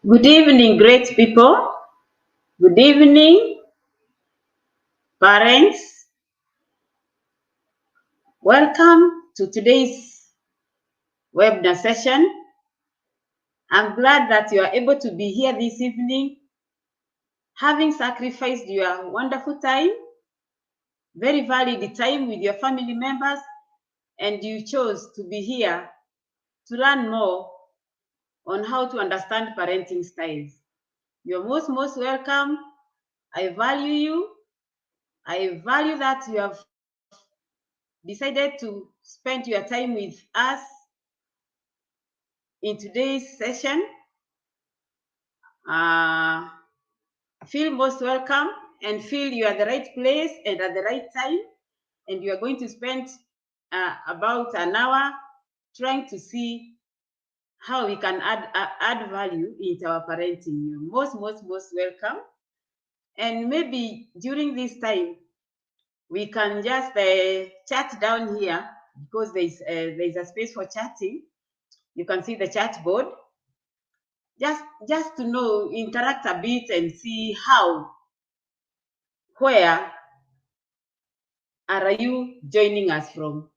Good evening, great people. Good evening, parents. Welcome to today's webinar session. I'm glad that you are able to be here this evening, having sacrificed your wonderful time, very valid time with your family members, and you chose to be here to learn more on how to understand parenting styles. You're most welcome. I value you. I value that you have decided to spend your time with us in today's session. Feel most welcome and feel you are at the right place and at the right time. And you are going to spend about an hour trying to see how we can add value into our parenting. You're most welcome. And maybe during this time, we can just chat down here because there's a space for chatting. You can see the chat board. Just to know, interact a bit and see where are you joining us from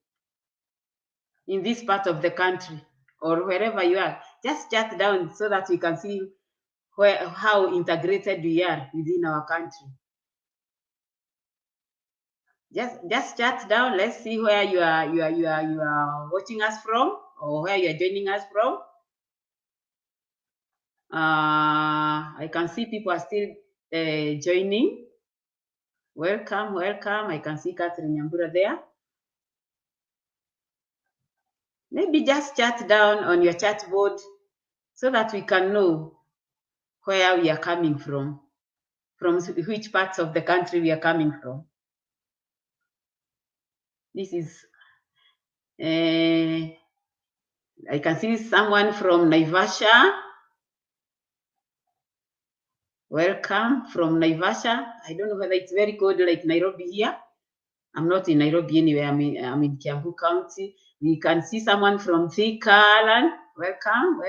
in this part of the country or wherever you are. Just chat down so that we can see how integrated we are within our country. Just chat down. Let's see where you are watching us from or where you are joining us from. I can see people are still joining. Welcome. I can see Catherine Nyambura there. Maybe just chat down on your chat board so that we can know where we are coming from which parts of the country we are coming from. This is, I can see someone from Naivasha. Welcome from Naivasha. I don't know whether it's very cold like Nairobi here. I'm not in Nairobi anyway. I'm in Kiambu County. We can see someone from Thika. Welcome.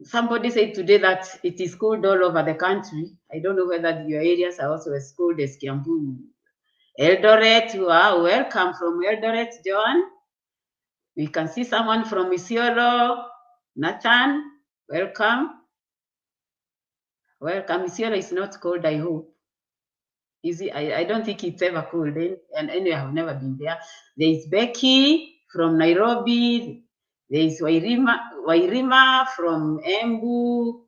Somebody said today that it is cold all over the country. I don't know whether your areas are also as cold as Kiambu. Eldoret, wow, welcome from Eldoret, John. We can see someone from Isiolo. Nathan, welcome. Isiolo is not cold, I hope. I don't think it's ever cold. And anyway, I've never been there. There is Becky from Nairobi. There is Wairima from Embu.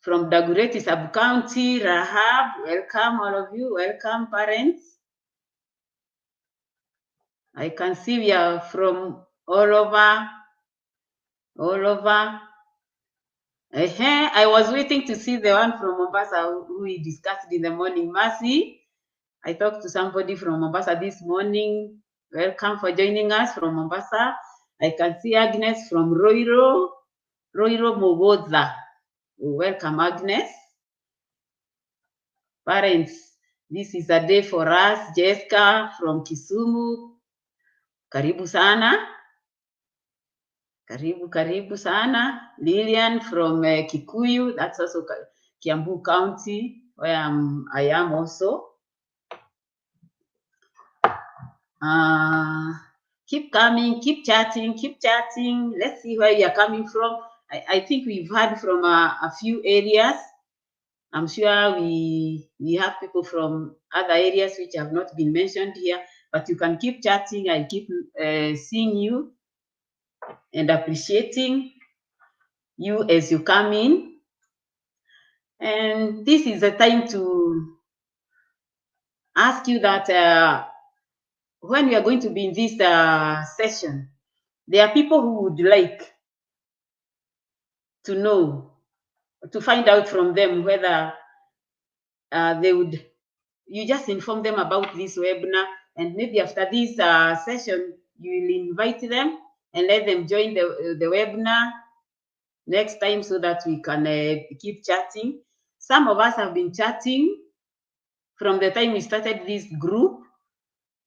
From Dagoretti Sub-County, Rahab, welcome all of you. Welcome, parents. I can see we are from all over. I was waiting to see the one from Mombasa who we discussed in the morning. Mercy, I talked to somebody from Mombasa this morning. Welcome for joining us from Mombasa. I can see Agnes from Roiro Mogoza. Welcome, Agnes. Parents, this is a day for us. Jessica from Kisumu, karibu sana. Karibu sana. Lilian from Kikuyu, that's also Kiambu County, where I am also. Keep coming, keep chatting. Let's see where you're coming from. I think we've heard from a few areas. I'm sure we have people from other areas which have not been mentioned here, but you can keep chatting. I keep seeing you and appreciating you as you come in. And this is a time to ask you that when we are going to be in this session, there are people who would like to know, to find out from them whether you just inform them about this webinar, and maybe after this session, you will invite them and let them join the webinar next time so that we can keep chatting. Some of us have been chatting from the time we started this group.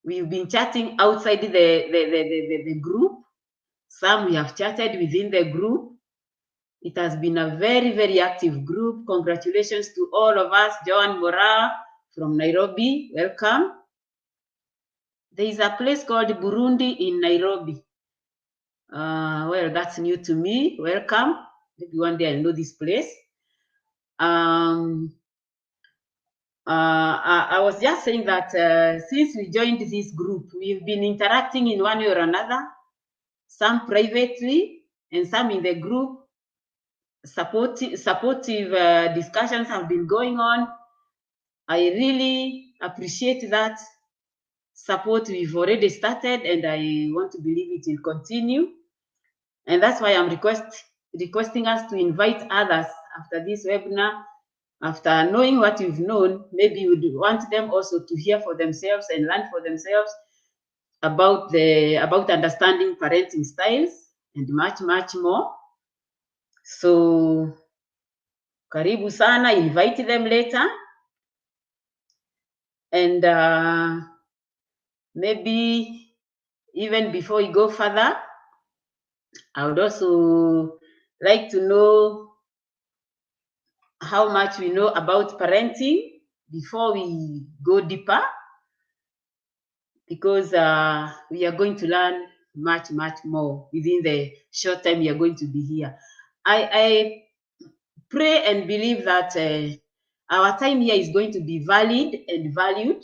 We've been chatting outside the group. Some we have chatted within the group. It has been a very, very active group. Congratulations to all of us. Joan Mora from Nairobi, welcome. There is a place called Burundi in Nairobi. Well, that's new to me. Welcome. Maybe one day I'll know this place. I was just saying that since we joined this group, we've been interacting in one way or another, some privately and some in the group. Supportive discussions have been going on. I really appreciate that support we've already started, and I want to believe it will continue. And that's why I'm requesting us to invite others after this webinar. After knowing what you've known, maybe you would want them also to hear for themselves and learn for themselves about understanding parenting styles and much, much more. So karibu sana, invite them later. And maybe even before we go further, I would also like to know how much we know about parenting before we go deeper, because we are going to learn much, much more within the short time we are going to be here. I pray and believe that our time here is going to be valid and valued.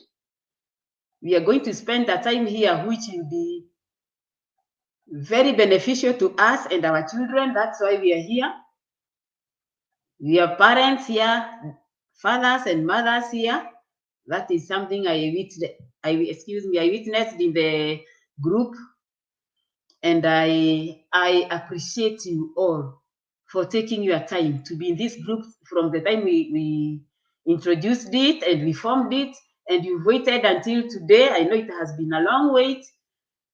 We are going to spend the time here which will be very beneficial to us and our children. That's why we are here. We are parents here, fathers and mothers here. That is something I witnessed in the group, and I appreciate you all for taking your time to be in this group from the time we introduced it and we formed it, and you've waited until today. I know it has been a long wait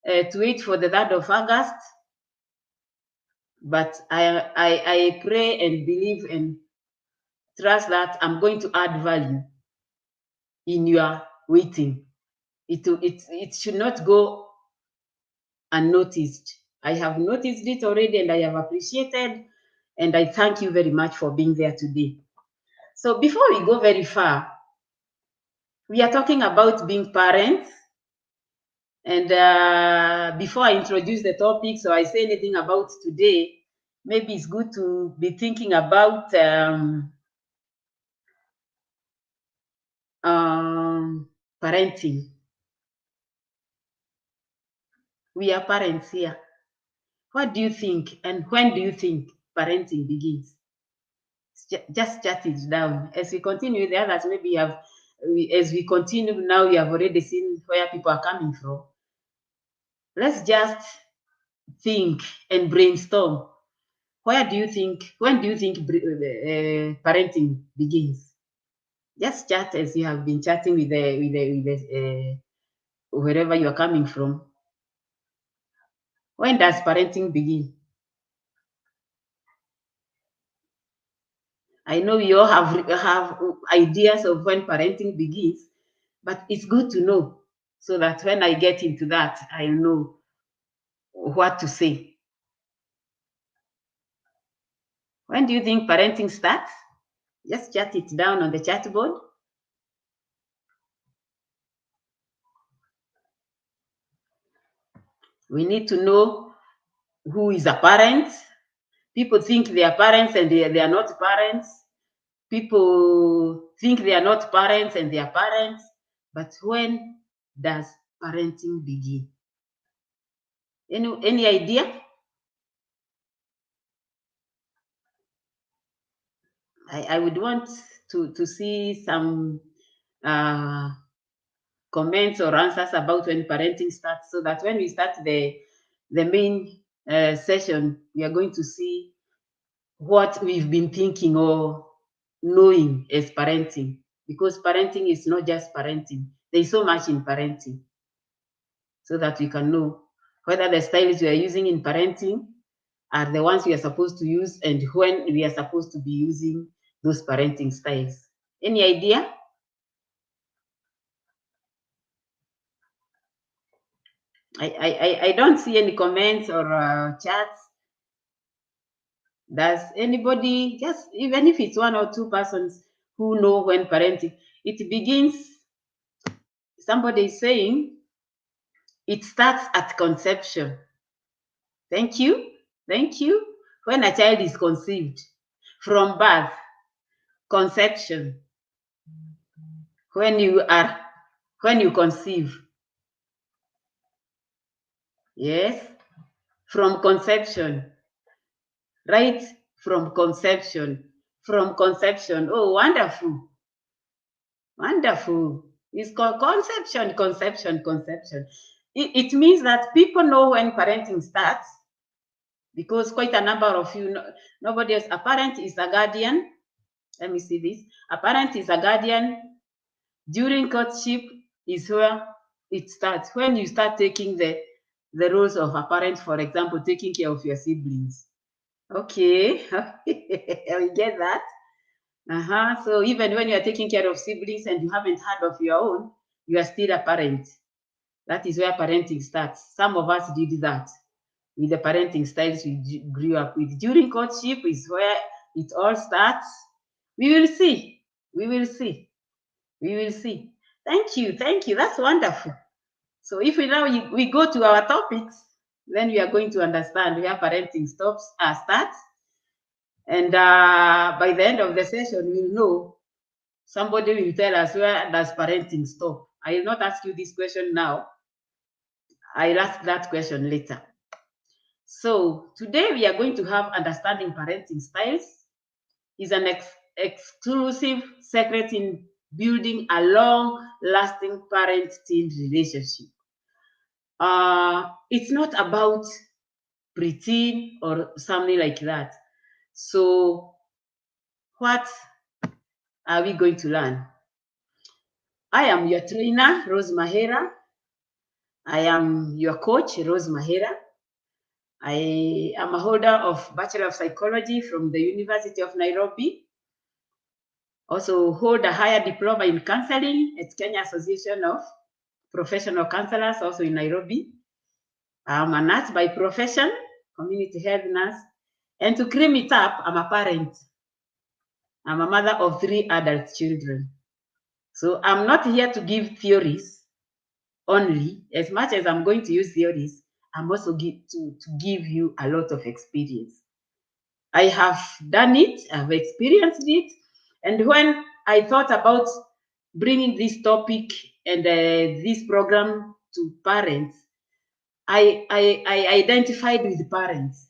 to wait for the 3rd of August, but I pray and believe and trust that I'm going to add value in your waiting. It should not go unnoticed. I have noticed it already, and I have appreciated, and I thank you very much for being there today. So before we go very far, we are talking about being parents. And before I introduce the topic, so I say anything about today, maybe it's good to be thinking about parenting. We are parents here. What do you think, and when do you think parenting begins? Just jot it down. As we continue with the others, maybe as we continue now, you have already seen where people are coming from. Let's just think and brainstorm. When do you think parenting begins? Just chat as you have been chatting with wherever you are coming from. When does parenting begin? I know you all have ideas of when parenting begins, but it's good to know so that when I get into that, I know what to say. When do you think parenting starts? Just jot it down on the chat board. We need to know who is a parent. People think they are parents and they are not parents. People think they are not parents and they are parents. But when does parenting begin? Any idea? I would want to see some comments or answers about when parenting starts, so that when we start the main session, we are going to see what we've been thinking or knowing as parenting, because parenting is not just parenting. There's so much in parenting, so that we can know whether the styles we are using in parenting are the ones we are supposed to use, and when we are supposed to be using those parenting styles. Any idea? I don't see any comments or chats. Does anybody, just even if it's one or two persons who know when parenting, it begins, somebody is saying it starts at conception. Thank you. Thank you. When a child is conceived, from birth, conception, when you conceive. Yes, from conception, right? From conception. From conception. Oh, wonderful. Wonderful. It's called conception, conception, conception. It means that people know when parenting starts, because quite a number of you, nobody else, a parent is a guardian. Let me see this. A parent is a guardian. During courtship is where it starts. When you start taking the roles of a parent, for example, taking care of your siblings. Okay, we get that. So even when you are taking care of siblings and you haven't had of your own, you are still a parent. That is where parenting starts. Some of us did that with the parenting styles we grew up with. During courtship is where it all starts. We will see. We will see. We will see. Thank you. Thank you. That's wonderful. So if we now we go to our topics, then we are going to understand where parenting starts. And by the end of the session, we'll know. Somebody will tell us, where does parenting stop? I will not ask you this question now. I'll ask that question later. So today we are going to have understanding parenting styles. Is an exclusive secret in building a long-lasting parent-teen relationship. It's not about preteen or something like that. So what are we going to learn? I am your trainer, Rose Mahera. I am your coach, Rose Mahera. I am a holder of Bachelor of Psychology from the University of Nairobi. Also hold a higher diploma in counseling at Kenya Association of Professional Counselors, also in Nairobi. I'm a nurse by profession, community health nurse. And to cream it up, I'm a parent. I'm a mother of 3 adult children. So I'm not here to give theories only. As much as I'm going to use theories, I'm also to give you a lot of experience. I have done it, I've experienced it. And when I thought about bringing this topic and this program to parents, I identified with parents.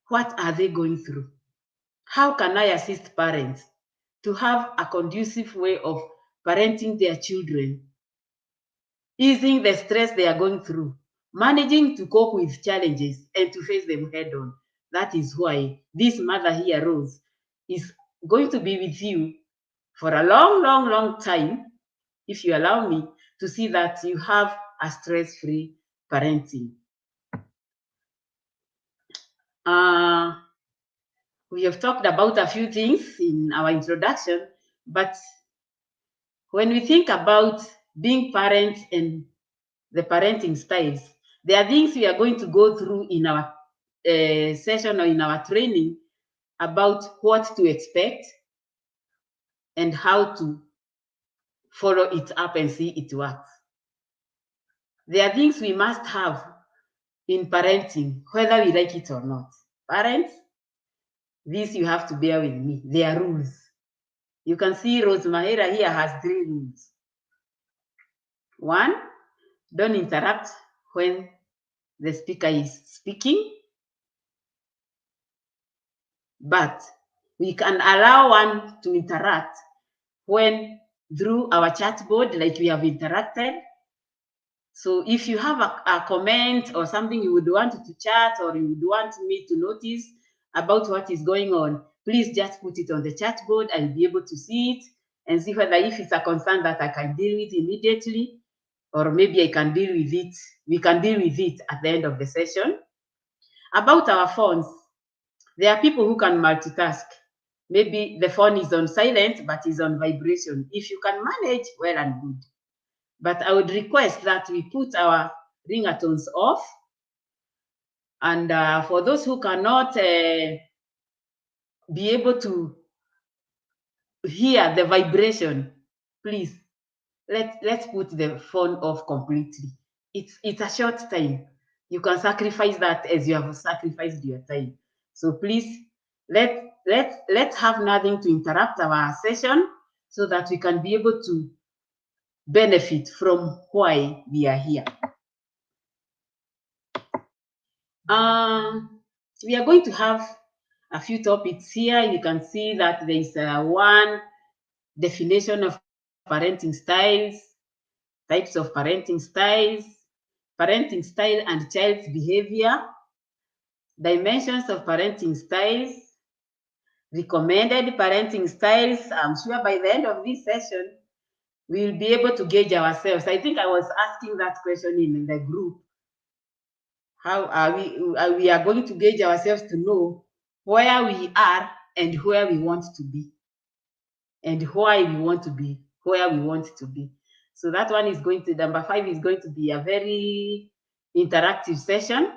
What are they going through? How can I assist parents to have a conducive way of parenting their children, easing the stress they are going through, managing to cope with challenges and to face them head on? That is why this mother here, Rose, is going to be with you for a long, long, long time, if you allow me, to see that you have a stress-free parenting. We have talked about a few things in our introduction, but when we think about being parents and the parenting styles, there are things we are going to go through in our session or in our training about what to expect and how to follow it up and see it works. There are things we must have in parenting, whether we like it or not. Parents, this you have to bear with me. There are rules. You can see Rose Mahera here has 3 rules. 1, don't interrupt when the speaker is speaking, but we can allow one to interact when through our chat board, like we have interacted. So if you have a comment or something you would want to chat or you would want me to notice about what is going on, please just put it on the chat board. I'll be able to see it and see whether if it's a concern that I can deal with immediately, or maybe I can deal with it. We can deal with it at the end of the session. About our phones, there are people who can multitask. Maybe the phone is on silent, but is on vibration. If you can manage, well and good. But I would request that we put our ringtones off. And for those who cannot be able to hear the vibration, please let's put the phone off completely. It's a short time. You can sacrifice that as you have sacrificed your time. So please let's have nothing to interrupt our session so that we can be able to benefit from why we are here. We are going to have a few topics here. You can see that there is one definition of parenting styles, types of parenting styles, parenting style and child's behavior, dimensions of parenting styles, recommended parenting styles. I'm sure by the end of this session, we'll be able to gauge ourselves. I think I was asking that question in the group. How we are going to gauge ourselves to know where we are and where we want to be, and why we want to be where we want to be. So that one is going to, number 5 is going to be a very interactive session.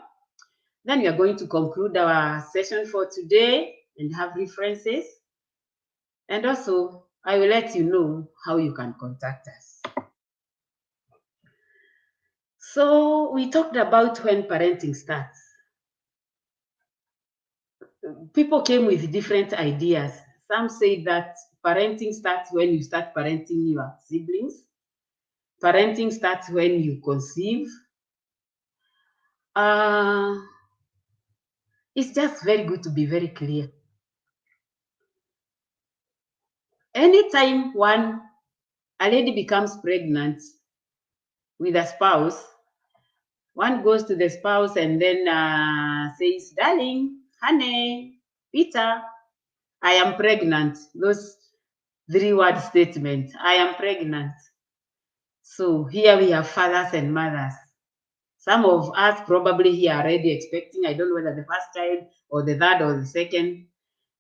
Then we are going to conclude our session for today and have references. And also, I will let you know how you can contact us. So we talked about when parenting starts. People came with different ideas. Some say that parenting starts when you start parenting your siblings. Parenting starts when you conceive. It's just very good to be very clear. Anytime a lady becomes pregnant with a spouse, one goes to the spouse and then says, darling, honey, Peter, I am pregnant. Those 3-word statements, I am pregnant. So here we have fathers and mothers. Some of us probably here are already expecting, I don't know whether the first child or the third or the second.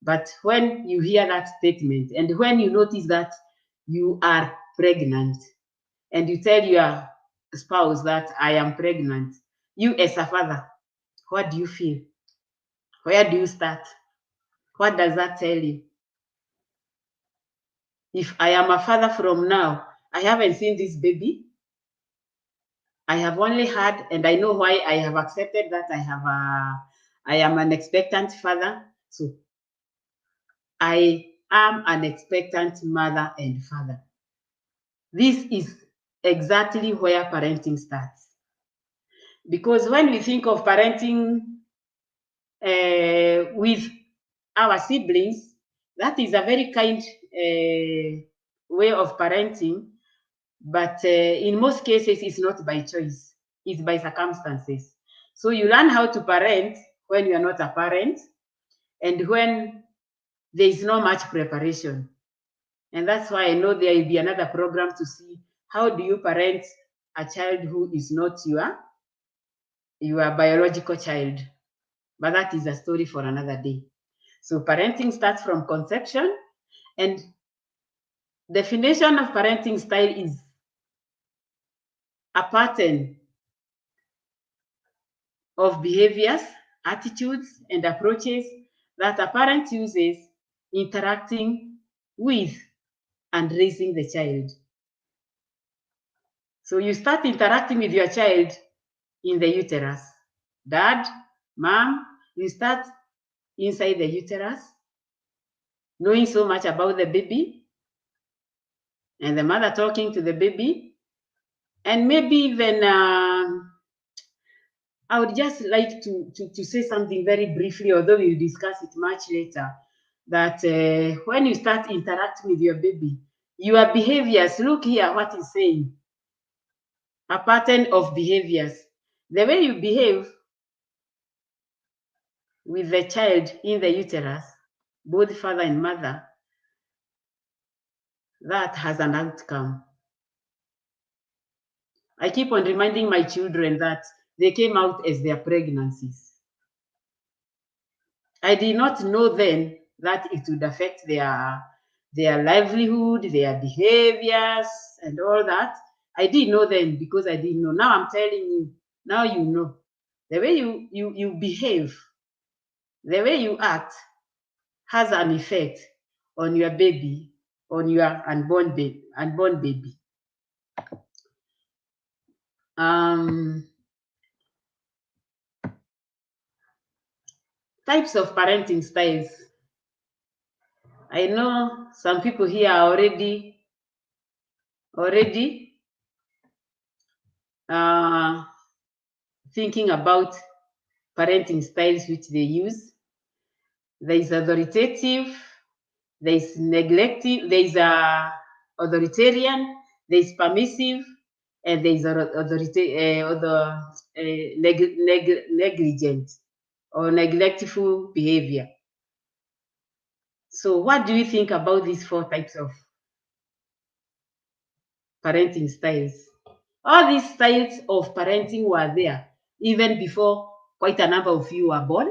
But when you hear that statement and when you notice that you are pregnant and you tell your spouse that I am pregnant, you as a father, what do you feel? Where do you start? What does that tell you? If I am a father from now, I haven't seen this baby. I have only heard, and I know why I have accepted that I am an expectant father. So I am an expectant mother and father. This is exactly where parenting starts. Because when we think of parenting with our siblings, that is a very kind way of parenting, but in most cases, it's not by choice, it's by circumstances. So you learn how to parent when you are not a parent and when there is not much preparation. And that's why I know there will be another program to see how do you parent a child who is not your biological child. But that is a story for another day. So parenting starts from conception, and definition of parenting style is a pattern of behaviors, attitudes, and approaches that a parent uses interacting with and raising the child. So you start interacting with your child in the uterus. Dad, mom, you start inside the uterus, knowing so much about the baby, and the mother talking to the baby, and maybe even I would just like to say something very briefly, although we'll discuss it much later, that when you start interacting with your baby, your behaviors, look here what he's saying, a pattern of behaviors. The way you behave with the child in the uterus, both father and mother, that has an outcome. I keep on reminding my children that they came out as their pregnancies. I did not know then that it would affect their livelihood, their behaviors, and all that. I didn't know then because I didn't know. Now I'm telling you, Now you know. The way you behave, the way you act has an effect on your baby, on your unborn baby. Types of parenting styles. I know some people here are already thinking about parenting styles which they use. There is authoritative, there is neglective, there is authoritarian, there is permissive, and there is negligent or neglectful behavior. So what do you think about these 4 types of parenting styles? All these styles of parenting were there even before quite a number of you were born.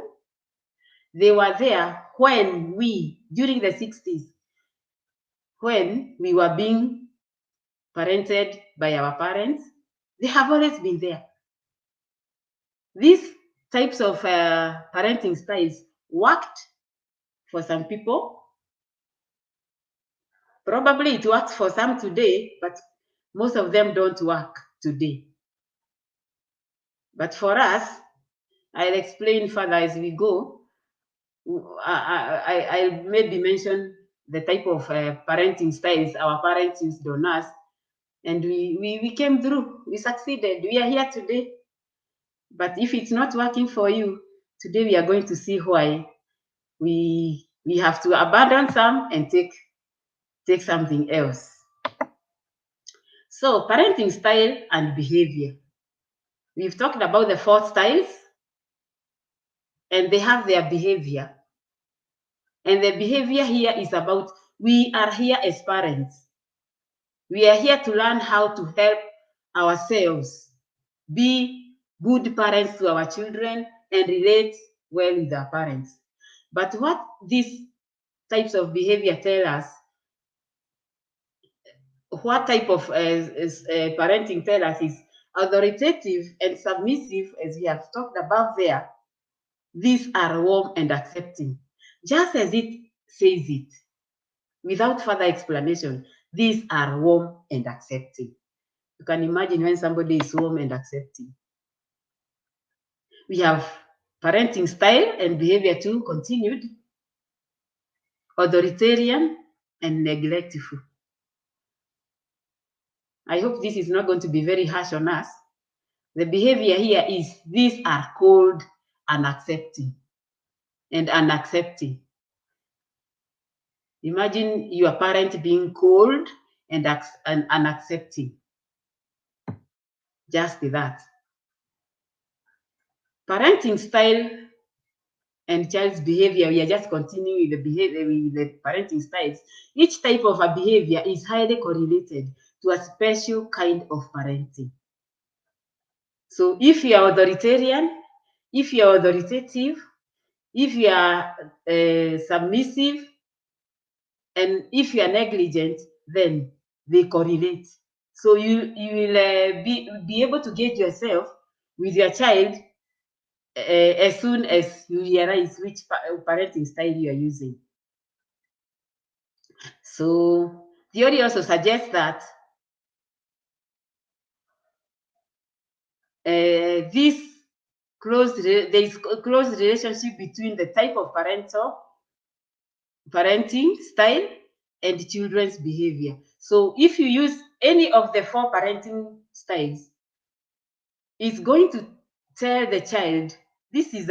They were there when during the 60s, when we were being parented by our parents. They have always been there. These types of parenting styles worked for some people. Probably it works for some today, but most of them don't work today. But for us, I'll explain further as we go. I'll maybe mention the type of parenting styles our parents used on us, and we came through. We succeeded. We are here today. But if it's not working for you, today we are going to see why we have to abandon some and take something else. So parenting style and behavior. We've talked about the 4 styles, and they have their behavior. And the behavior here is about, we are here as parents. We are here to learn how to help ourselves be good parents to our children and relate well with our parents. But what these types of behavior tell us, what type of parenting tell us is authoritative and submissive, as we have talked about there. These are warm and accepting, just as it says it, without further explanation. These are warm and accepting. You can imagine when somebody is warm and accepting. We have parenting style and behavior 2 continued, authoritarian and neglectful. I hope this is not going to be very harsh on us. The behavior here is, these are cold and accepting and unaccepting. Imagine your parent being cold and unaccepting. Just that. Parenting style and child's behavior, we are just continuing with the behavior, with the parenting styles. Each type of a behavior is highly correlated to a special kind of parenting. So if you are authoritarian, if you are authoritative, if you are submissive, and if you are negligent, then they correlate. So you will be able to gauge yourself with your child as soon as you realize which parenting style you are using. So theory also suggests that there is a close relationship between the type of parenting style and children's behavior. So if you use any of the 4 parenting styles, it's going to tell the child, this is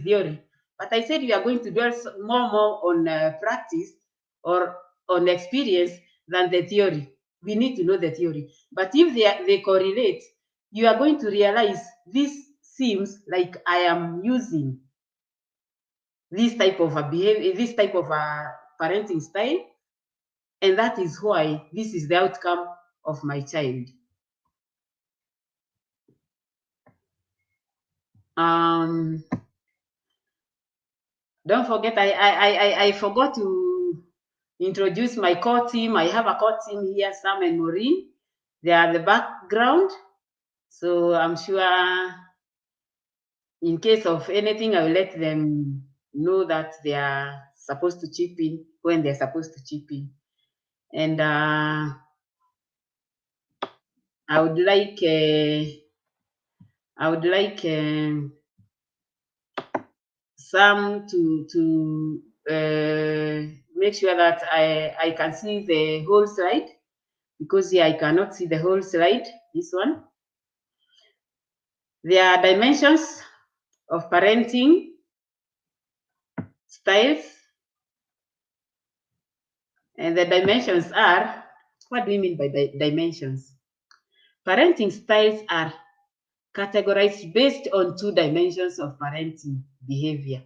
theory, but I said we are going to dwell more on practice or on experience than the theory. We need to know the theory. But if they correlate, you are going to realize, this seems like I am using this type of a behavior, this type of a parenting style, and that is why this is the outcome of my child. Don't forget, I forgot to introduce my core team. I have a core team here, Sam and Maureen. They are the background. So I'm sure in case of anything, I will let them know that they are supposed to chip in when they're supposed to chip in. And I would like some to make sure that I can see the whole slide, because here I cannot see the whole slide. This one. There are dimensions of parenting styles, and the dimensions are, what do you mean by dimensions? Parenting styles are categorized based on 2 dimensions of parenting behavior: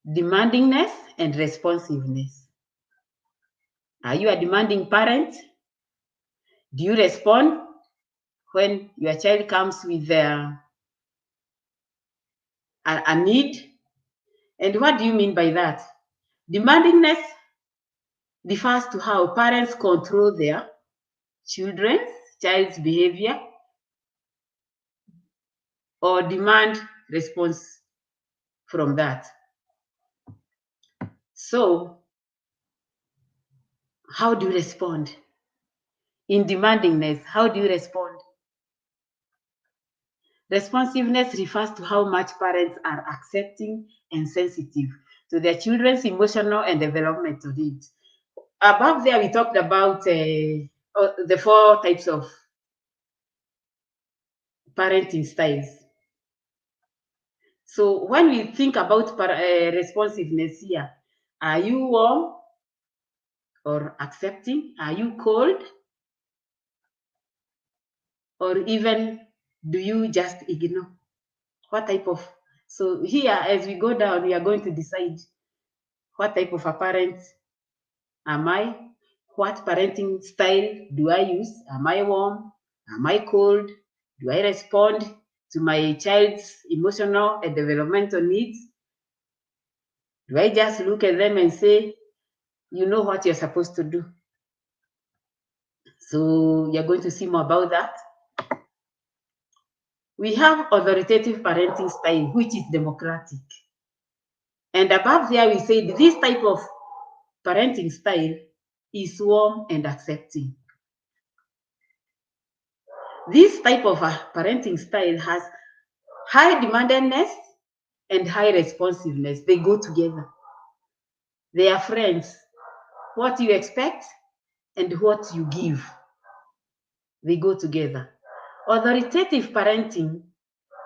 demandingness and responsiveness. Are you a demanding parent? Do you respond when your child comes with a need? And what do you mean by that? Demandingness refers to how parents control their child's behavior or demand response from that. So, how do you respond? In demandingness, how do you respond? Responsiveness refers to how much parents are accepting and sensitive to their children's emotional and developmental needs. Above there, we talked about the 4 types of parenting styles. So when we think about responsiveness here, are you warm or accepting? Are you cold? Or even do you just ignore? What type of, so here as we go down, we are going to decide what type of a parent am I? What parenting style do I use? Am I warm? Am I cold? Do I respond to my child's emotional and developmental needs? Do I just look at them and say, you know what you're supposed to do? So you're going to see more about that. We have authoritative parenting style, which is democratic. And above there, we said this type of parenting style is warm and accepting. This type of parenting style has high demandedness and high responsiveness. They go together. They are friends. What you expect and what you give, they go together. Authoritative parenting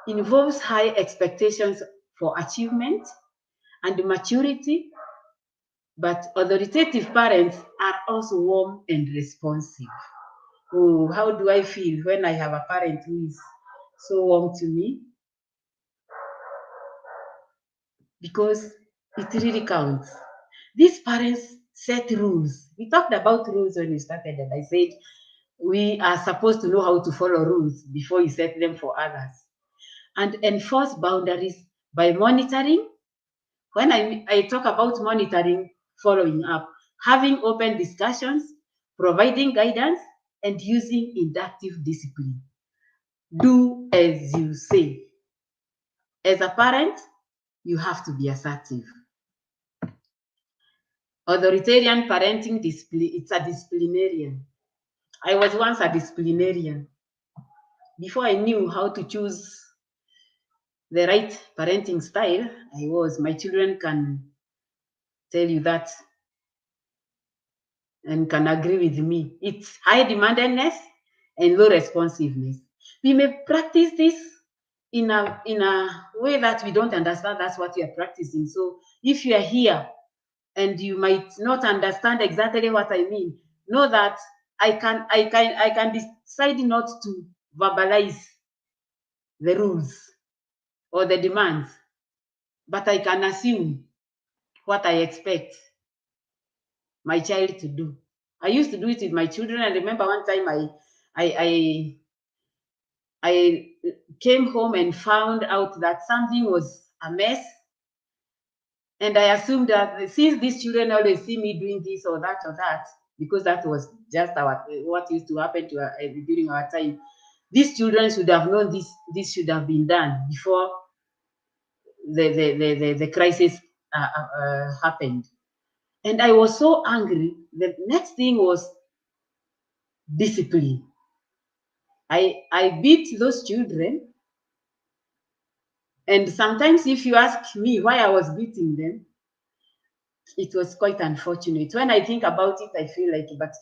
involves high expectations for achievement and maturity, but authoritative parents are also warm and responsive. Oh, how do I feel when I have a parent who is so warm to me? Because it really counts. These parents set rules. We talked about rules when we started, and I said we are supposed to know how to follow rules before you set them for others. And enforce boundaries by monitoring. When I talk about monitoring, following up, having open discussions, providing guidance, and using inductive discipline. Do as you say. As a parent, you have to be assertive. Authoritarian parenting, it's a disciplinarian. I was once a disciplinarian. Before I knew how to choose the right parenting style, my children can tell you that and can agree with me. It's high demandedness and low responsiveness. We may practice this in a way that we don't understand that's what we are practicing. So if you are here and you might not understand exactly what I mean, know that I can decide not to verbalize the rules or the demands, but I can assume what I expect my child to do. I used to do it with my children. I remember one time I came home and found out that something was a mess. And I assumed that since these children always see me doing this or that, because that was just what used to happen to during our time. These children should have known this should have been done before the crisis happened. And I was so angry. The next thing was discipline. I beat those children. And sometimes if you ask me why I was beating them, it was quite unfortunate. When I think about it, I feel like, but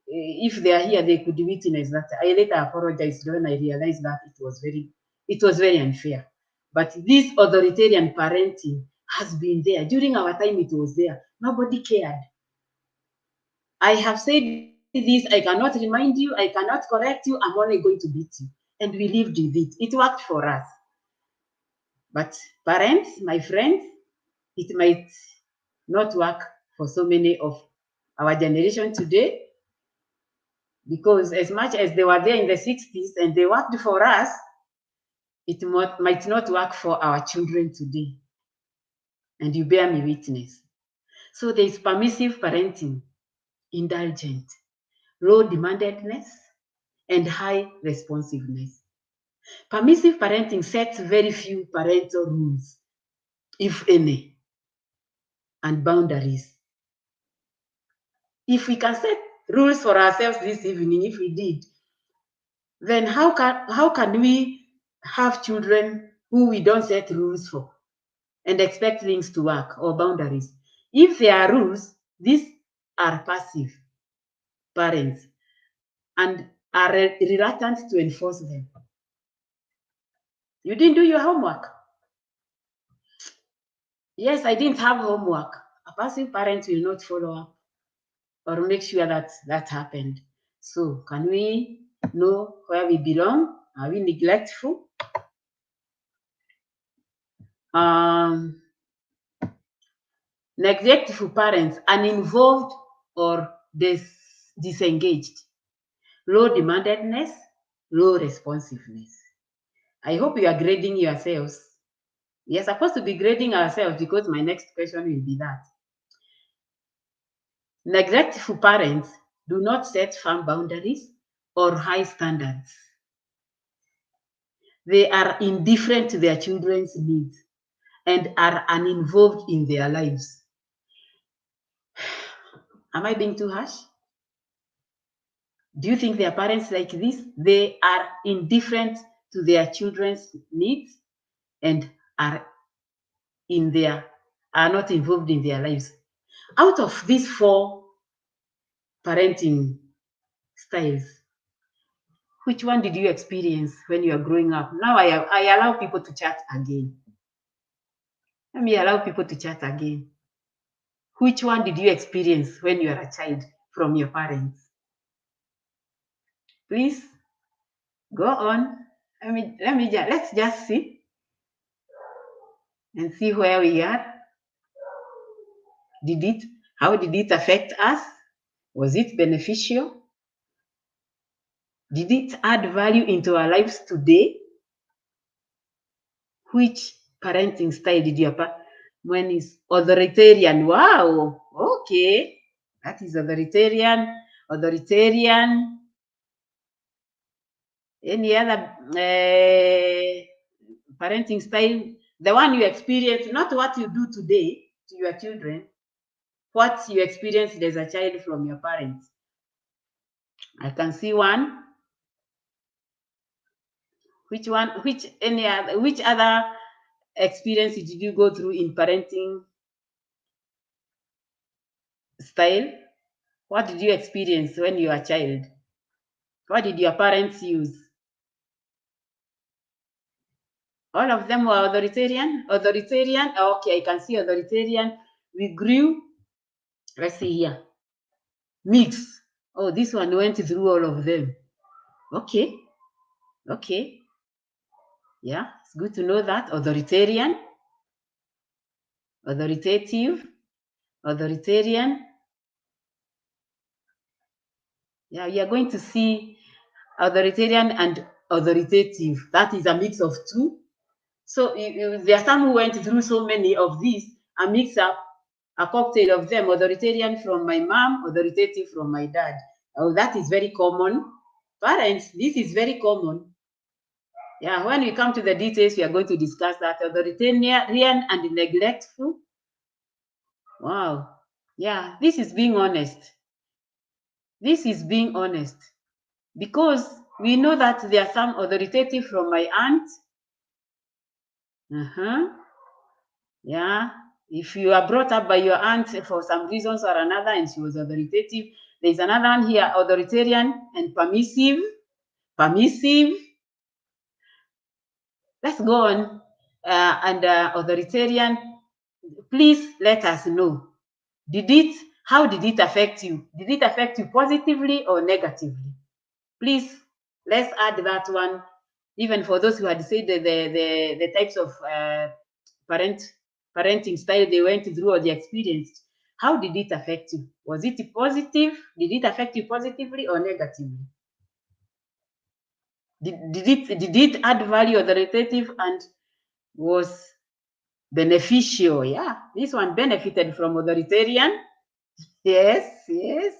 if they are here, they could witness that. I later apologized when I realized that it was very unfair. But this authoritarian parenting has been there. During our time, it was there. Nobody cared. I have said this, I cannot remind you, I cannot correct you, I'm only going to beat you. And we lived with it. It worked for us. But parents, my friends, it might not work for so many of our generation today, because as much as they were there in the 60s and they worked for us, it might not work for our children today. And you bear me witness. So there is permissive parenting, indulgent, low demandedness, and high responsiveness. Permissive parenting sets very few parental rules, if any, and boundaries. If we can set rules for ourselves this evening, if we did, then how can we have children who we don't set rules for and expect things to work, or boundaries? If there are rules, these are passive parents and are reluctant to enforce them. You didn't do your homework. Yes, I didn't have homework. A passive parent will not follow up or make sure that happened. So can we know where we belong? Are we neglectful? Neglectful parents, uninvolved or disengaged. Low demandedness, low responsiveness. I hope you are grading yourselves. We are supposed to be grading ourselves, because my next question will be that. Neglectful parents do not set firm boundaries or high standards. They are indifferent to their children's needs and are uninvolved in their lives. Am I being too harsh? Do you think there are parents like this? They are indifferent to their children's needs and are not involved in their lives. Out of these 4 parenting styles, which one did you experience when you are growing up? Now I allow people to chat again. Let me allow people to chat again. Which one did you experience when you are a child from your parents? Please go on. Let's just see and see where we are. How did it affect us? Was it beneficial? Did it add value into our lives today? Which parenting style did you apply? One is authoritarian. Wow. Okay. That is authoritarian. Any other parenting style? The one you experience, not what you do today to your children, what you experienced as a child from your parents. I can see one. Which other experience did you go through in parenting style? What did you experience when you were a child? What did your parents use? All of them were authoritarian? Authoritarian? Okay, I can see authoritarian. We grew, let's see here, mix. Oh, this one went through all of them. Okay. Yeah, it's good to know that. Authoritarian, authoritative, authoritarian. Yeah, you are going to see authoritarian and authoritative. That is a mix of 2. So there are some who went through so many of these, a mix up. a cocktail of them, authoritarian from my mom, authoritative from my dad. Oh, that is very common. Parents, this is very common. Yeah, when we come to the details, we are going to discuss that. Authoritarian and neglectful. Wow. Yeah, this is being honest. This is being honest. Because we know that there are some authoritative from my aunt. Yeah. If you are brought up by your aunt for some reasons or another and she was authoritative, there's another one here, authoritarian and permissive. Permissive. Let's go on. Authoritarian, please let us know. How did it affect you? Did it affect you positively or negatively? Please, let's add that one, even for those who had said the types of parenting style they went through or they experienced. How did it affect you? Was it positive? Did it affect you positively or negatively? Did it add value, authoritative, and was beneficial? Yeah, this one benefited from authoritarian. Yes, yes.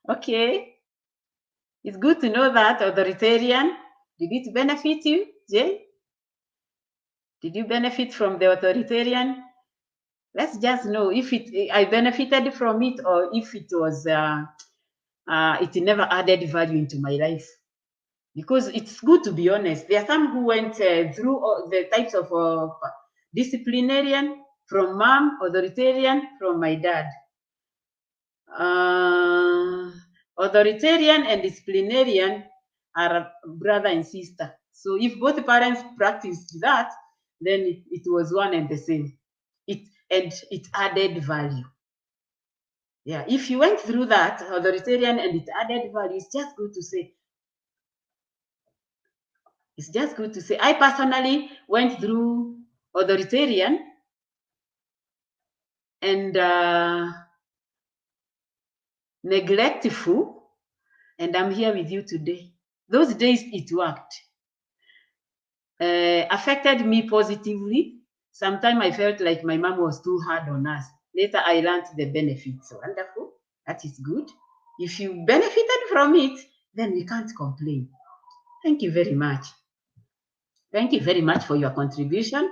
Okay. It's good to know that authoritarian. Did it benefit you, Jay? Did you benefit from the authoritarian? Let's just know if I benefited from it or if it was it never added value into my life. Because it's good to be honest. There are some who went through the types of disciplinarian from mom, authoritarian from my dad. Authoritarian and disciplinarian are brother and sister. So if both parents practiced that, then it was one and the same. It added value. Yeah, if you went through that authoritarian and it added value, it's just good to say. It's just good to say. I personally went through authoritarian and neglectful, and I'm here with you today. Those days it worked. Affected me positively. Sometimes I felt like my mom was too hard on us. Later, I learned the benefits. Wonderful. That is good. If you benefited from it, then we can't complain. Thank you very much. Thank you very much for your contribution.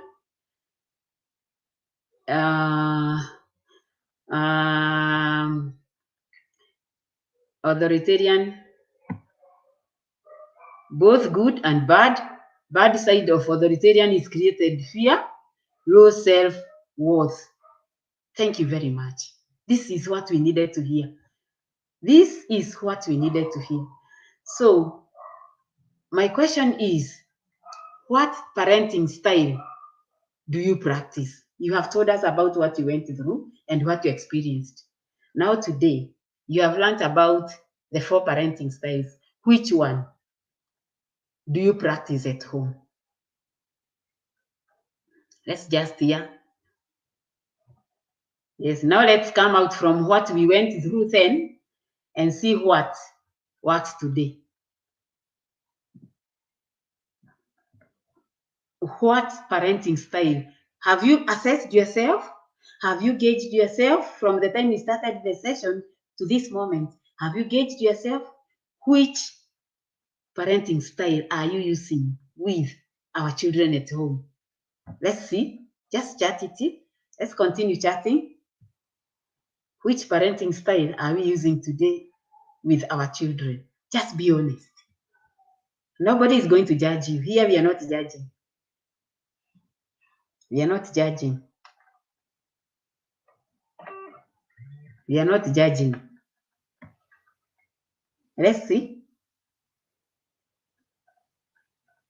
Authoritarian, both good and bad. Bad side of authoritarian is created fear, low self-worth. Thank you very much. This is what we needed to hear. This is what we needed to hear. So, my question is, what parenting style do you practice? You have told us about what you went through and what you experienced. Now, today, you have learned about the 4 parenting styles. Which one do you practice at home? Let's just hear. Yes, now let's come out from what we went through then and see what works today. What parenting style? Have you assessed yourself? Have you gauged yourself from the time we started the session to this moment? Have you gauged yourself? Which parenting style are you using with our children at home? Let's see. Just chat it. Let's continue chatting. Which parenting style are we using today with our children? Just be honest. Nobody is going to judge you. Here we are not judging. We are not judging. We are not judging. Let's see.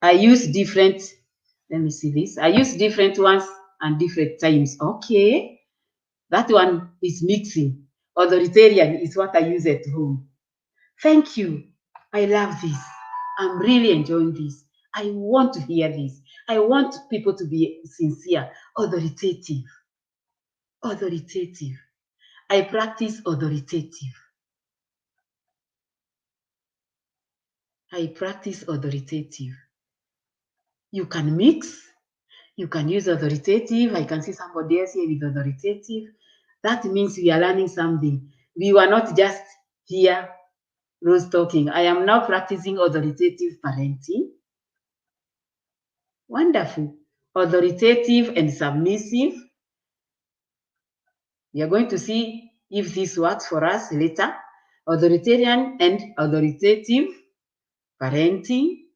I use different, let me see this. I use different ones and different times. Okay. That one is mixing. Authoritarian is what I use at home. Thank you. I love this. I'm really enjoying this. I want to hear this. I want people to be sincere. Authoritative. Authoritative. I practice authoritative. I practice authoritative. You can mix. You can use authoritative. I can see somebody else here with authoritative. that means we are learning something. We were not just here, Rose talking. I am now practicing authoritative parenting. Wonderful. Authoritative and submissive. We are going to see if this works for us later. Authoritarian and authoritative parenting.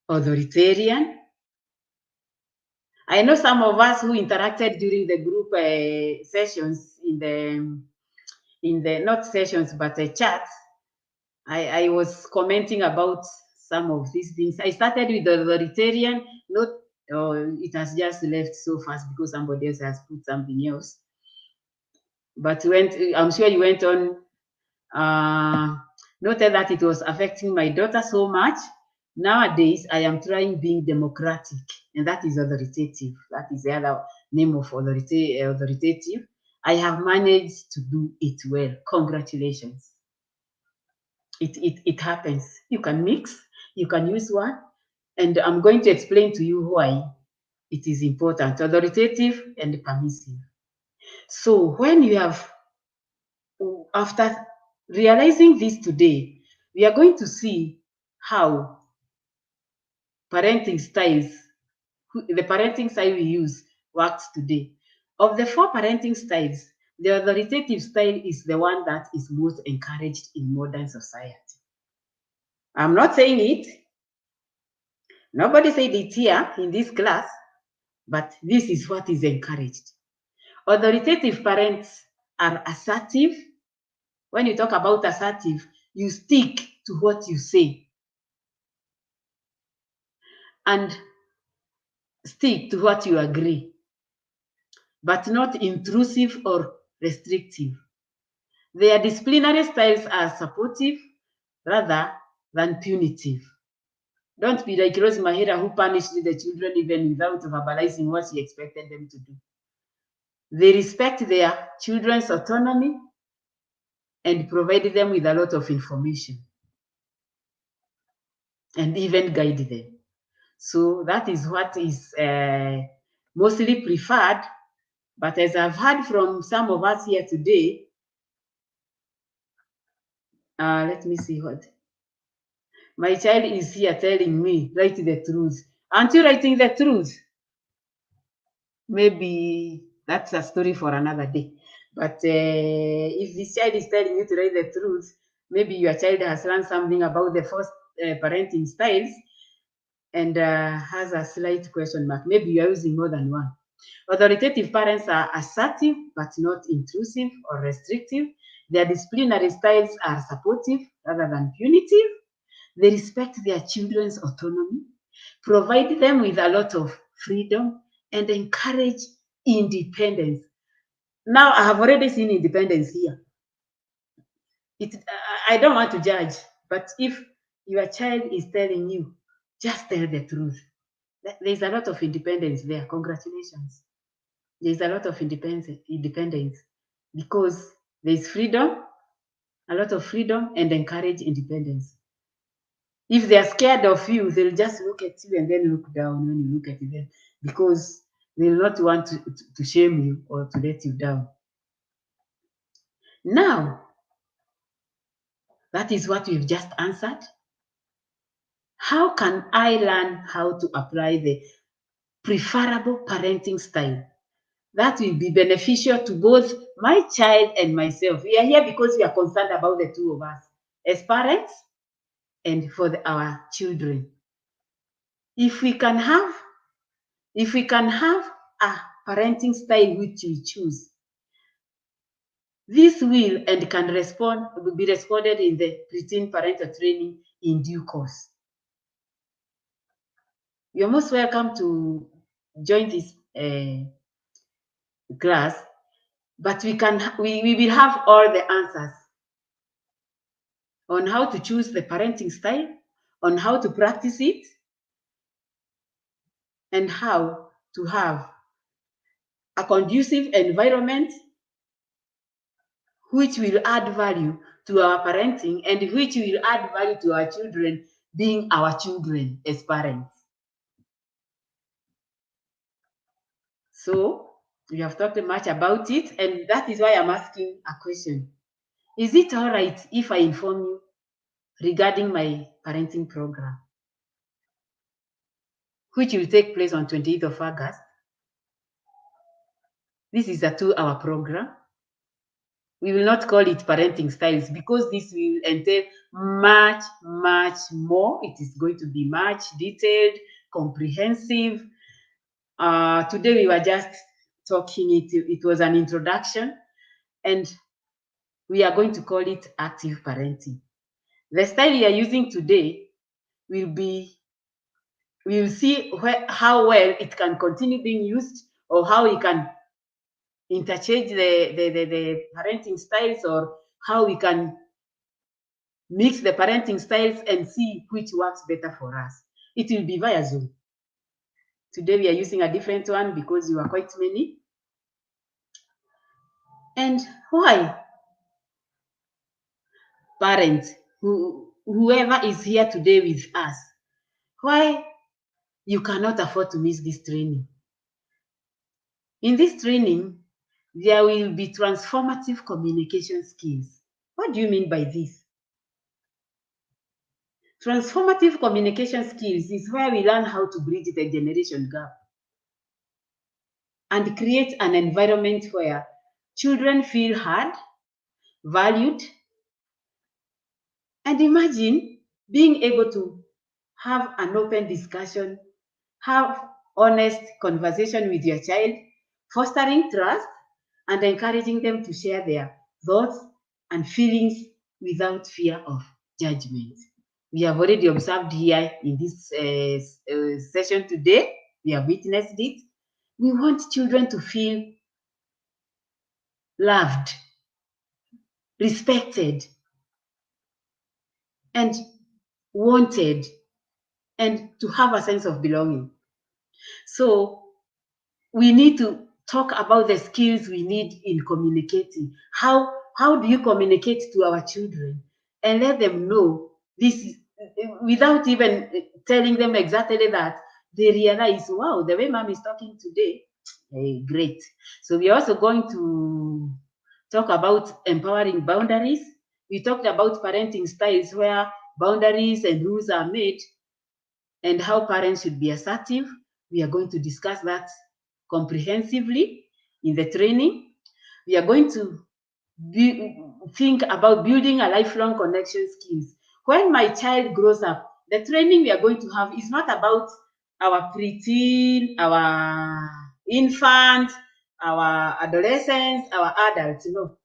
Authoritarian. I know some of us who interacted during the group sessions in the not sessions but chats. I was commenting about some of these things. I started with the authoritarian, not it has just left so fast because somebody else has put something else. But I'm sure you went on, noted that it was affecting my daughter so much. Nowadays, I am trying being democratic, and that is authoritative. That is the other name of authoritative. I have managed to do it well. Congratulations. It happens. You can mix, you can use one, and I'm going to explain to you why it is important, authoritative and permissive. So when you have, after realizing this today, we are going to see how parenting styles, the parenting style we use works today. Of the 4 parenting styles, the authoritative style is the one that is most encouraged in modern society. I'm not saying it. Nobody said it here in this class, but this is what is encouraged. Authoritative parents are assertive. When you talk about assertive, you stick to what you say and stick to what you agree, but not intrusive or restrictive. Their disciplinary styles are supportive rather than punitive. Don't be like Rose Mahira, who punished the children even without verbalizing what she expected them to do. They respect their children's autonomy and provide them with a lot of information and even guide them. So that is what is mostly preferred. But as I've heard from some of us here today, let me see what. My child is here telling me, write the truth. Aren't you writing the truth? Maybe that's a story for another day. But if this child is telling you to write the truth, maybe your child has learned something about the first parenting styles and has a slight question mark. Maybe you are using more than one. Authoritative parents are assertive but not intrusive or restrictive. Their disciplinary styles are supportive rather than punitive. They respect their children's autonomy, provide them with a lot of freedom, and encourage independence. Now, I have already seen independence here. I don't want to judge, but if your child is telling you, just tell the truth. There's a lot of independence there. Congratulations. There's a lot of independence because there's freedom, a lot of freedom, and encourage independence. If they're scared of you, they'll just look at you and then look down when you look at them because they'll not want to shame you or to let you down. Now, that is what we've just answered. How can I learn how to apply the preferable parenting style that will be beneficial to both my child and myself? We are here because we are concerned about the two of us as parents and for our children. If we can have a parenting style which we choose, this will and can be responded in the preteen parental training in due course. You're most welcome to join this class, but we will have all the answers on how to choose the parenting style, on how to practice it, and how to have a conducive environment which will add value to our parenting and which will add value to our children being our children as parents. So We have talked much about it, and that is why I'm asking a question. Is it all right if I inform you regarding my parenting program, which will take place on 28th of August? This is a 2-hour program. We will not call it parenting styles because this will entail much, much more. It is going to be much detailed, comprehensive. Today we were just talking, it was an introduction, and we are going to call it active parenting. The style we are using today will be, we will see how well it can continue being used, or how we can interchange the parenting styles, or how we can mix the parenting styles and see which works better for us. It will be via Zoom. Today we are using a different one because you are quite many. And why? Parents, whoever is here today with us, why you cannot afford to miss this training? In this training, there will be transformative communication skills. What do you mean by this? Transformative communication skills is where we learn how to bridge the generation gap and create an environment where children feel heard, valued, and imagine being able to have an open discussion, have honest conversation with your child, fostering trust and encouraging them to share their thoughts and feelings without fear of judgment. We have already observed here in this session today, we have witnessed it. We want children to feel loved, respected, and wanted, and to have a sense of belonging. So we need to talk about the skills we need in communicating. How do you communicate to our children and let them know this is, without even telling them exactly that, they realize, wow, the way mom is talking today, hey, great. So we are also going to talk about empowering boundaries. We talked about parenting styles where boundaries and rules are made, and how parents should be assertive. We are going to discuss that comprehensively in the training. We are going to think about building a lifelong connection skills. When my child grows up, the training we are going to have is not about our preteen, our infant, our adolescents, our adults. No.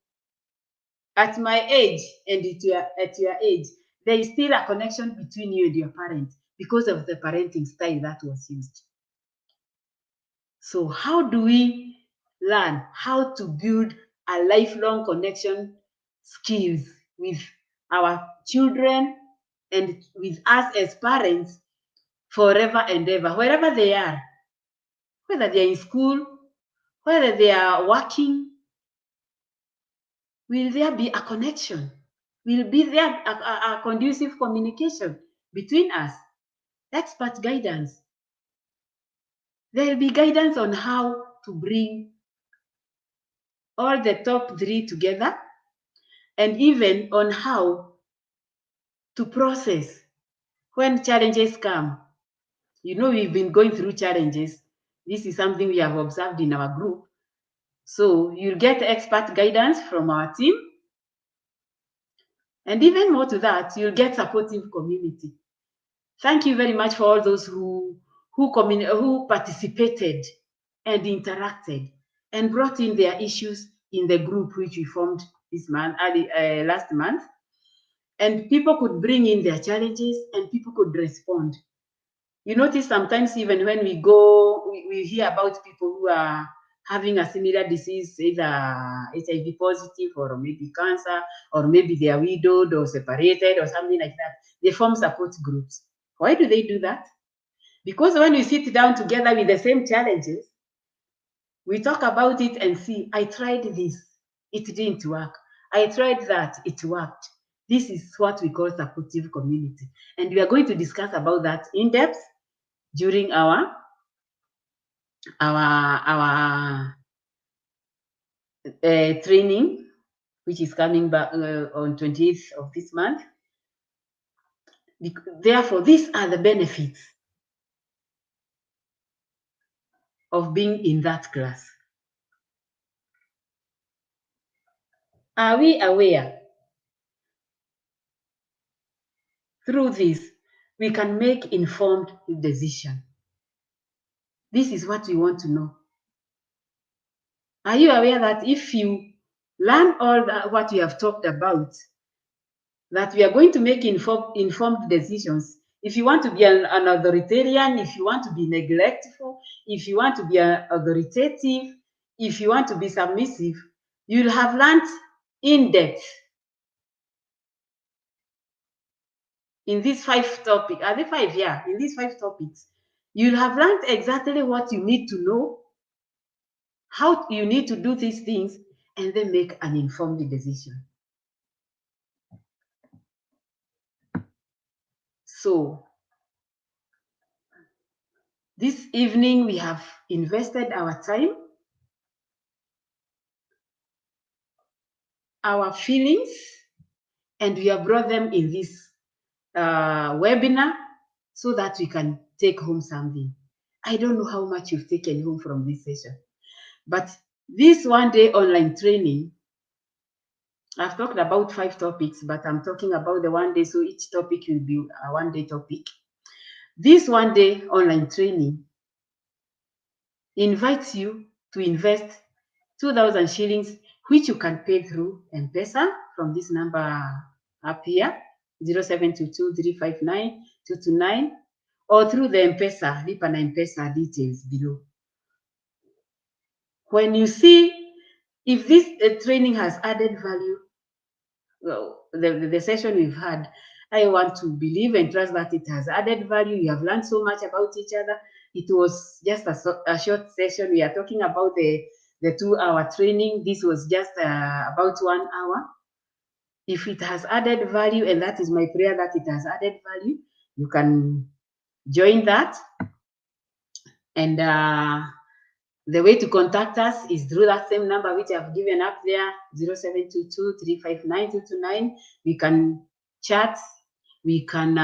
At my age and at your age, there is still a connection between you and your parents because of the parenting style that was used. So how do we learn how to build a lifelong connection skills with our children and with us as parents forever and ever, wherever they are, whether they're in school, whether they are working? Will there be a connection? Will be there a conducive communication between us? Expert guidance. There will be guidance on how to bring all the top 3 together, and even on how to process when challenges come. You know, we've been going through challenges. This is something we have observed in our group. So you'll get expert guidance from our team. And even more to that, you'll get supportive community. Thank you very much for all those who participated and interacted and brought in their issues in the group which we formed this month, last month. And people could bring in their challenges and people could respond. You notice sometimes even when we go, we hear about people who are having a similar disease, either HIV positive or maybe cancer, or maybe they are widowed or separated or something like that. They form support groups. Why do they do that? Because when we sit down together with the same challenges, we talk about it and see, I tried this, it didn't work. I tried that, it worked. This is what we call supportive community. And we are going to discuss about that in depth during our training, which is coming back on 28th of this month. Therefore, these are the benefits of being in that class. Are we aware? Through this, we can make informed decision. This is what we want to know. Are you aware that if you learn all what we have talked about, that we are going to make informed decisions? If you want to be an authoritarian, if you want to be neglectful, if you want to be authoritative, if you want to be submissive, you'll have learned in depth in these 5 topics. Are they 5? Yeah, in these 5 topics, you'll have learned exactly what you need to know, how you need to do these things, and then make an informed decision. So, this evening we have invested our time, our feelings, and we have brought them in this webinar so that we can take home something. I don't know how much you've taken home from this session, but this one-day online training, I've talked about 5 topics, but I'm talking about the one day, so each topic will be a one-day topic. This one-day online training invites you to invest 2,000 shillings, which you can pay through M-Pesa from this number up here, 0722-359-229, or through the M-Pesa, Lipa na M-Pesa details below. When you see if this training has added value, well, the session we've had, I want to believe and trust that it has added value. You have learned so much about each other. It was just a short session. We are talking about the 2-hour training. This was just about 1 hour. If it has added value, and that is my prayer that it has added value, you can join that. And the way to contact us is through that same number which I've given up there, 0722-359-229. We can chat, we can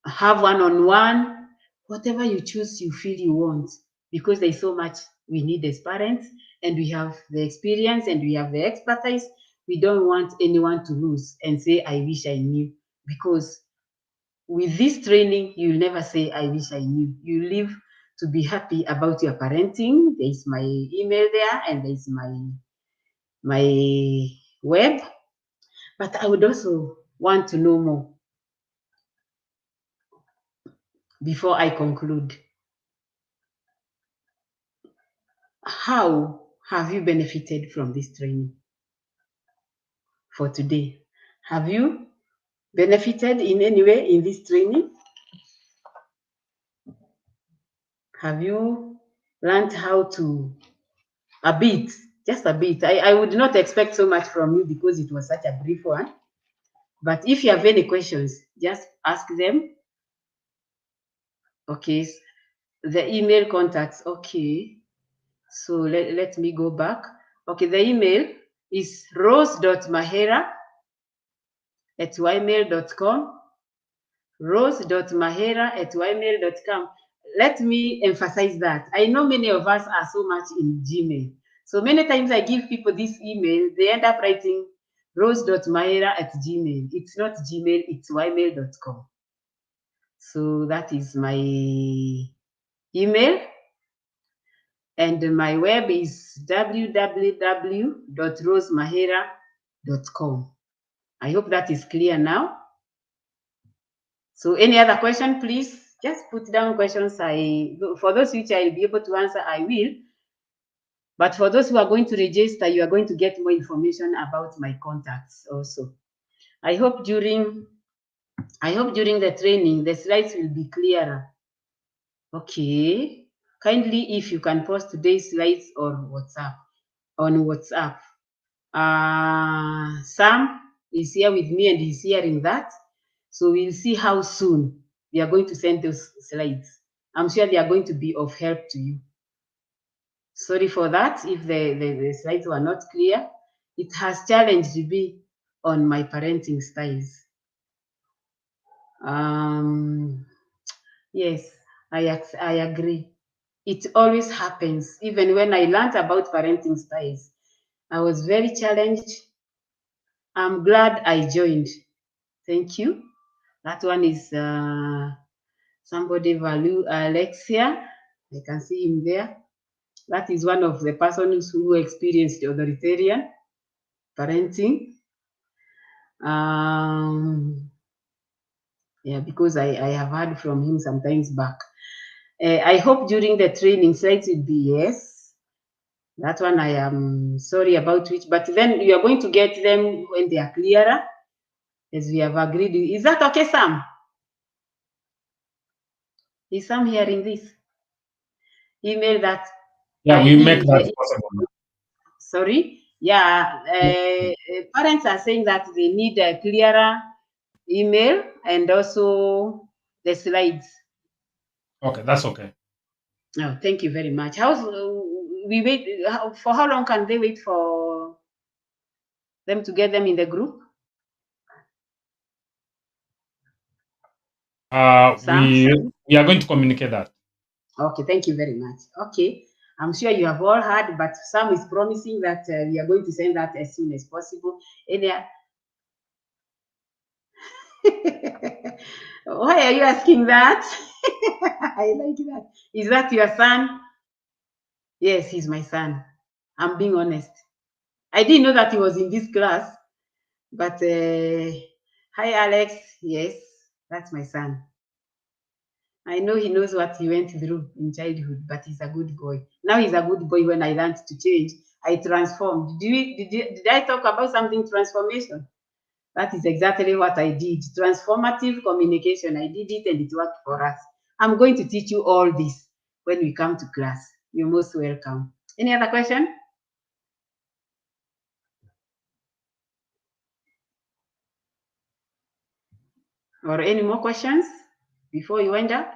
have one-on-one, whatever you choose, you feel you want, because there's so much we need as parents, and we have the experience and we have the expertise. We don't want anyone to lose and say, I wish I knew, because with this training, you'll never say, I wish I knew. You live to be happy about your parenting. There's my email there, and there's my web. But I would also want to know more before I conclude. How have you benefited from this training for today? Have you benefited in any way in this training? Have you learned how to, a bit, just a bit? I would not expect so much from you because it was such a brief one. But if you have any questions, just ask them. Okay, the email contacts. Okay, so let me go back. Okay, the email is rose.mahera@ymail.com. rose.mahera@ymail.com. Let me emphasize that. I know many of us are so much in Gmail. So many times I give people this email, they end up writing rose.mahera@gmail. It's not Gmail, it's ymail.com. So that is my email. And my web is www.rosemahera.com. I hope that is clear now. So any other question, please just put down questions. For those which I'll be able to answer, I will. But for those who are going to register, you are going to get more information about my contacts also. I hope during the training, the slides will be clearer. Okay. Kindly, if you can post today's slides on WhatsApp. Sam is here with me and he's hearing that. So we'll see how soon we are going to send those slides. I'm sure they are going to be of help to you. Sorry for that if the slides were not clear. It has challenged me on my parenting styles. Yes, I agree. It always happens. Even when I learned about parenting styles, I was very challenged. I'm glad I joined. Thank you. That one is somebody value Alexia. I can see him there. That is one of the persons who experienced authoritarian parenting. Yeah, because I have heard from him sometimes back. I hope during the training slides will be yes. That one I am sorry about which, but then you are going to get them when they are clearer, as we have agreed. Is that okay, Sam? Is Sam hearing this? Email that. Yeah, we make that possible. Sorry. Yeah, parents are saying that they need a clearer email and also the slides. Okay, that's okay. Oh, thank you very much. How's we wait for how long can they wait for them to get them in the group? Sam? We are going to communicate that. Okay, thank you very much. Okay, I'm sure you have all heard, but Sam is promising that we are going to send that as soon as possible. Why are you asking that? I like that. Is that your son? Yes, he's my son. I'm being honest. I didn't know that he was in this class, but hi, Alex. Yes, that's my son. I know he knows what he went through in childhood, but he's a good boy. Now he's a good boy. When I learned to change, I transformed. Did I talk about something transformation? That is exactly what I did. Transformative communication. I did it and it worked for us. I'm going to teach you all this when we come to class. You're most welcome. Any other question? Or any more questions before you wind up?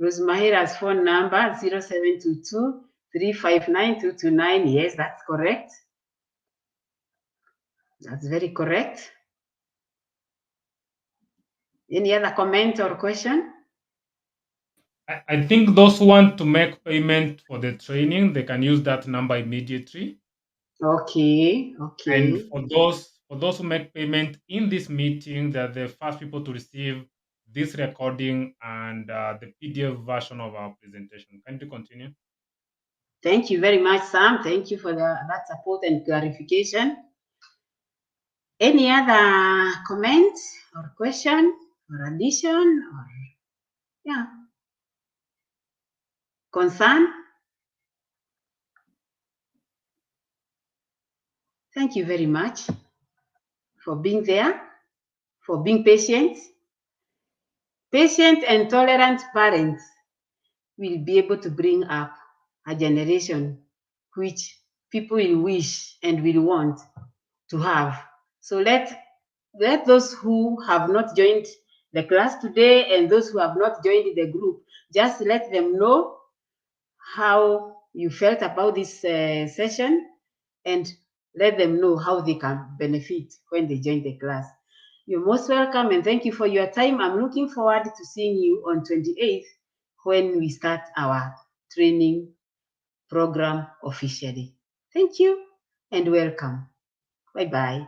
Rosemahira's phone number 0722 359 229. Yes, that's correct. That's very correct. Any other comment or question? I think those who want to make payment for the training, they can use that number immediately. Okay. And for those who make payment in this meeting, they're the first people to receive this recording and the PDF version of our presentation. Can you continue? Thank you very much, Sam. Thank you for that support and clarification. Any other comment or question or addition or concern? Thank you very much for being there, for being patient. Patient and tolerant parents will be able to bring up a generation which people will wish and will want to have. So let those who have not joined the class today and those who have not joined the group, just let them know how you felt about this session and let them know how they can benefit when they join the class. You're most welcome and thank you for your time. I'm looking forward to seeing you on 28th when we start our training program officially. Thank you and welcome. Bye-bye.